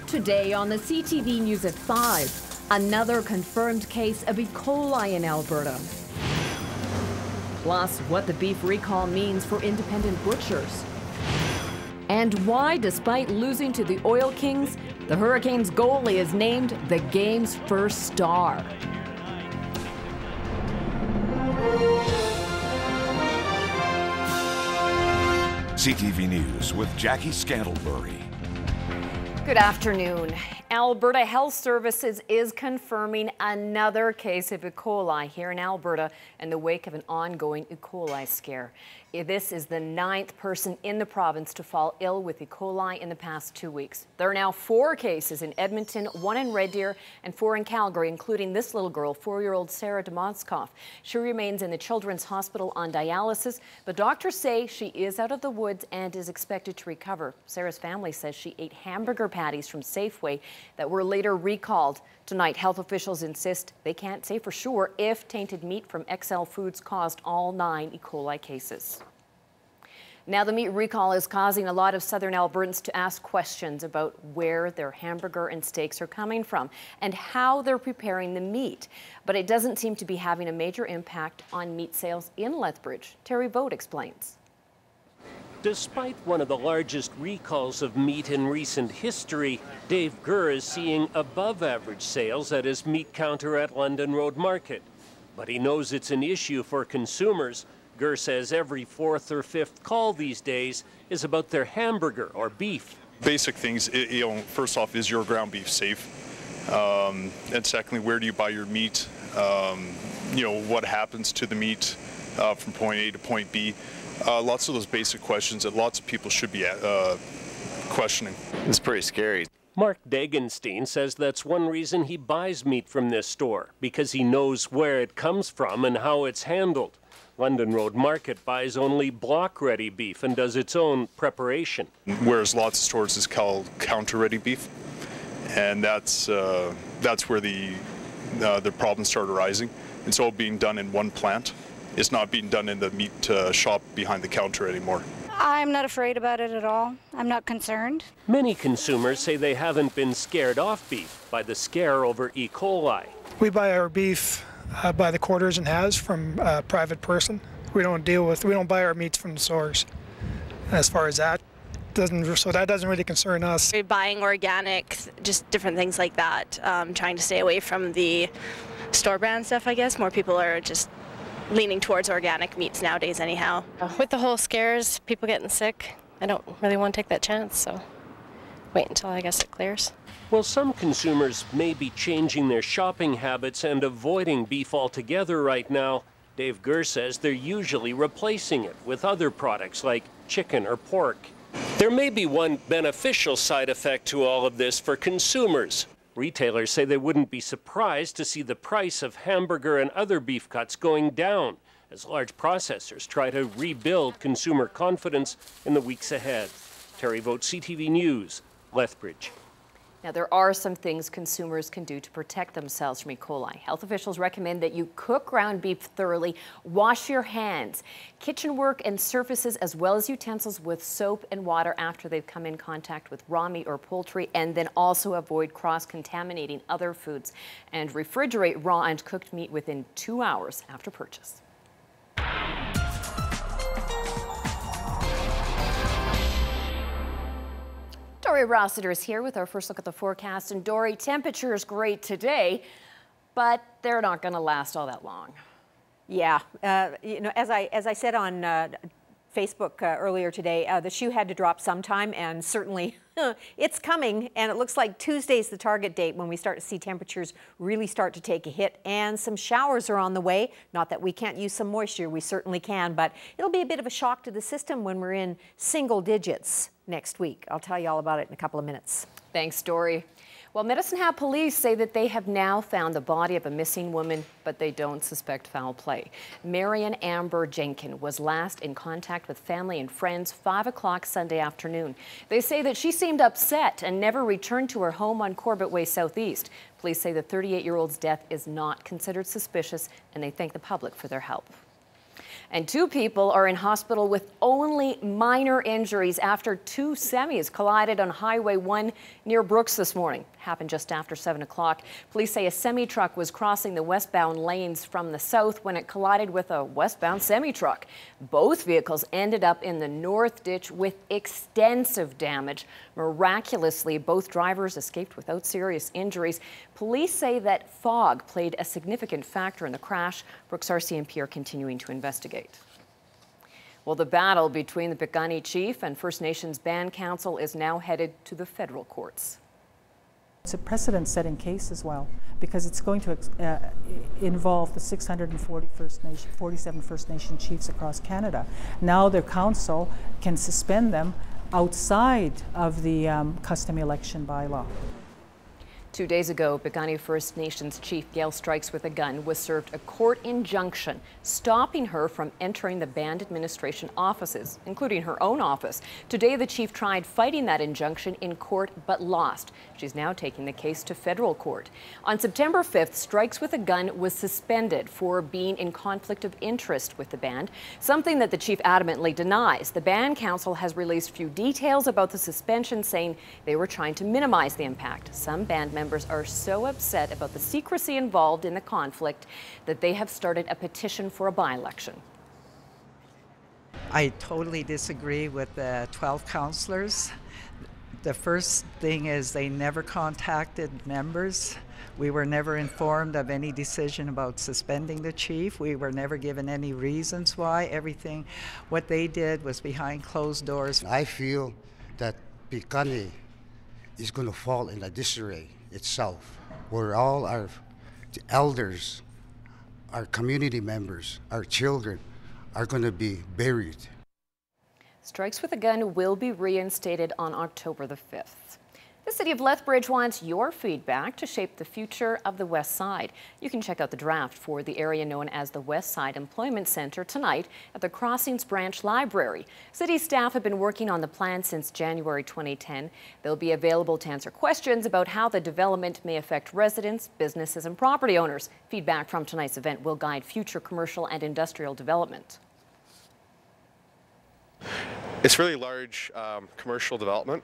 Today on the CTV News at 5, another confirmed case of E. coli in Alberta. Plus, what the beef recall means for independent butchers. And why, despite losing to the Oil Kings, the Hurricanes goalie is named the game's first star. CTV News with Jackie Scantlebury. Good afternoon. Alberta Health Services is confirming another case of E. coli here in Alberta in the wake of an ongoing E. coli scare. This is the 9th person in the province to fall ill with E. coli in the past 2 weeks. There are now 4 cases in Edmonton, 1 in Red Deer, and 4 in Calgary, including this little girl, 4-year-old Sarah Demoskoff. She remains in the Children's Hospital on dialysis, but doctors say she is out of the woods and is expected to recover. Sarah's family says she ate hamburger patties from Safeway that were later recalled. Tonight, health officials insist they can't say for sure if tainted meat from XL Foods caused all 9 E. coli cases. Now, the meat recall is causing a lot of southern Albertans to ask questions about where their hamburger and steaks are coming from and how they're preparing the meat. But it doesn't seem to be having a major impact on meat sales in Lethbridge. Terry Vogt explains. Despite one of the largest recalls of meat in recent history, Dave Gurr is seeing above-average sales at his meat counter at London Road Market. But he knows it's an issue for consumers. Gurr says every 4th or 5th call these days is about their hamburger or beef. Basic things, first off, is your ground beef safe? And secondly, where do you buy your meat? What happens to the meat from point A to point B? Lots of those basic questions that lots of people should be questioning. It's pretty scary. Mark Dagenstein says that's one reason he buys meat from this store, because he knows where it comes from and how it's handled. London Road Market buys only block-ready beef and does its own preparation. Whereas lots of stores is called counter-ready beef, and that's where the problems start arising. It's all being done in one plant. It's not being done in the meat shop behind the counter anymore. I'm not afraid about it at all. I'm not concerned. Many consumers say they haven't been scared off beef by the scare over E. coli. We buy our beef by the quarters and halves from a private person. We don't buy our meats from the stores. As far as that, so that doesn't really concern us. We're buying organic, just different things like that. Trying to stay away from the store brand stuff, I guess. More people are just leaning towards organic meats nowadays anyhow. With the whole scares, people getting sick, I don't really want to take that chance, so wait until I guess it clears. Well, some consumers may be changing their shopping habits and avoiding beef altogether right now. Dave Gurr says they're usually replacing it with other products like chicken or pork. There may be one beneficial side effect to all of this for consumers. Retailers say they wouldn't be surprised to see the price of hamburger and other beef cuts going down as large processors try to rebuild consumer confidence in the weeks ahead. Terry Vogt, CTV News, Lethbridge. Now, there are some things consumers can do to protect themselves from E. coli. Health officials recommend that you cook ground beef thoroughly, wash your hands, kitchen work and surfaces as well as utensils with soap and water after they've come in contact with raw meat or poultry, and then also avoid cross-contaminating other foods, and refrigerate raw and cooked meat within 2 hours after purchase. Dory Rossiter is here with our first look at the forecast. And Dory, temperature is great today, but they're not going to last all that long. Yeah, as I said on Facebook earlier today, the shoe had to drop sometime, and certainly it's coming. And it looks like Tuesday's the target date when we start to see temperatures really start to take a hit, and some showers are on the way. Not that we can't use some moisture, we certainly can, but it'll be a bit of a shock to the system when we're in single digits next week. I'll tell you all about it in a couple of minutes. Thanks, Dory. Well, Medicine Hat police say that they have now found the body of a missing woman, but they don't suspect foul play. Marion Amber Jenkin was last in contact with family and friends 5 o'clock Sunday afternoon. They say that she seemed upset and never returned to her home on Corbett Way Southeast. Police say the 38-year-old's death is not considered suspicious, and they thank the public for their help. And 2 people are in hospital with only minor injuries after 2 semis collided on Highway 1 near Brooks this morning. Happened just after 7 o'clock. Police say a semi-truck was crossing the westbound lanes from the south when it collided with a westbound semi-truck. Both vehicles ended up in the north ditch with extensive damage. Miraculously, both drivers escaped without serious injuries. Police say that fog played a significant factor in the crash. Brooks RCMP are continuing to investigate. Well, the battle between the Piikani Chief and First Nations Band Council is now headed to the federal courts. It's a precedent-setting case as well, because it's going to involve the 47 First Nation chiefs across Canada. Now their council can suspend them outside of the custom election bylaw. 2 days ago, Piikani First Nations Chief Gail Strikes with a Gun was served a court injunction stopping her from entering the band administration offices, including her own office. Today, the chief tried fighting that injunction in court but lost. She's now taking the case to federal court. On September 5th, Strikes with a Gun was suspended for being in conflict of interest with the band, something that the chief adamantly denies. The band council has released few details about the suspension, saying they were trying to minimize the impact. Some band members are so upset about the secrecy involved in the conflict that they have started a petition for a by-election. I totally disagree with the 12 councillors. The first thing is they never contacted members. We were never informed of any decision about suspending the chief. We were never given any reasons why. Everything, what they did was behind closed doors. I feel that Piikani is going to fall in a disarray itself, where all our elders, our community members, our children are going to be buried. Strikes with a Gun will be reinstated on October the 5th. The City of Lethbridge wants your feedback to shape the future of the West Side. You can check out the draft for the area known as the West Side Employment Center tonight at the Crossings Branch Library. City staff have been working on the plan since January 2010. They'll be available to answer questions about how the development may affect residents, businesses, and property owners. Feedback from tonight's event will guide future commercial and industrial development. It's really large commercial development,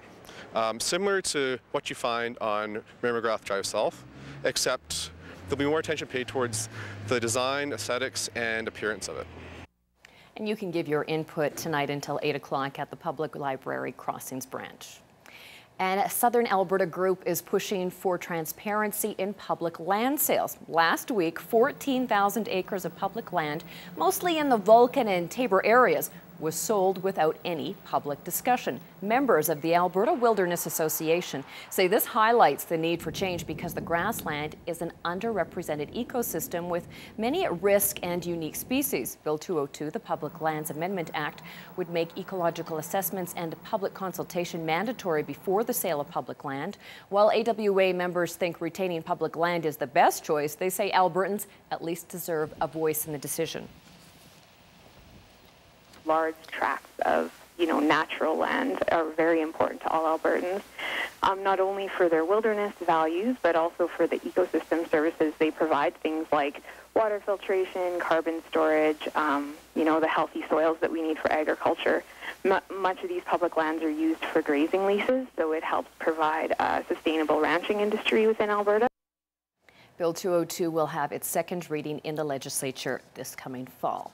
similar to what you find on Mary McGrath Drive South, except there'll be more attention paid towards the design, aesthetics, and appearance of it. And you can give your input tonight until 8 o'clock at the Public Library Crossings Branch. And a Southern Alberta group is pushing for transparency in public land sales. Last week, 14,000 acres of public land, mostly in the Vulcan and Tabor areas, was sold without any public discussion. Members of the Alberta Wilderness Association say this highlights the need for change because the grassland is an underrepresented ecosystem with many at risk and unique species. Bill 202, the Public Lands Amendment Act, would make ecological assessments and public consultation mandatory before the sale of public land. While AWA members think retaining public land is the best choice, they say Albertans at least deserve a voice in the decision. Large tracts of, natural land are very important to all Albertans, not only for their wilderness values, but also for the ecosystem services they provide, things like water filtration, carbon storage, the healthy soils that we need for agriculture. Much of these public lands are used for grazing leases, so it helps provide a sustainable ranching industry within Alberta. Bill 202 will have its second reading in the legislature this coming fall.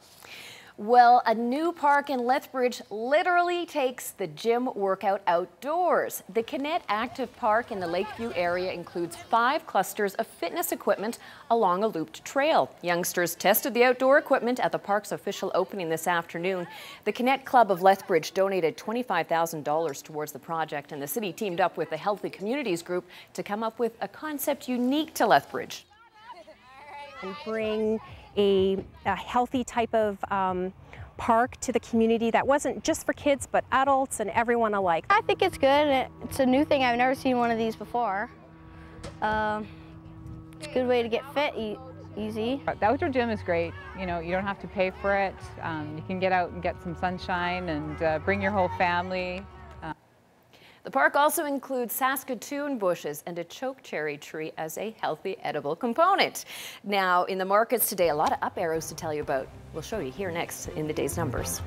Well, a new park in Lethbridge literally takes the gym workout outdoors. The Kinet Active Park in the Lakeview area includes 5 clusters of fitness equipment along a looped trail. Youngsters tested the outdoor equipment at the park's official opening this afternoon. The Kinet Club of Lethbridge donated $25,000 towards the project, and the city teamed up with the Healthy Communities Group to come up with a concept unique to Lethbridge. And bring a healthy type of park to the community that wasn't just for kids but adults and everyone alike. I think it's good. It's a new thing. I've never seen one of these before. It's a good way to get fit, easy. The outdoor gym is great. You don't have to pay for it. You can get out and get some sunshine and bring your whole family. The park also includes Saskatoon bushes and a chokecherry tree as a healthy edible component. Now, in the markets today, a lot of up arrows to tell you about. We'll show you here next in the day's numbers.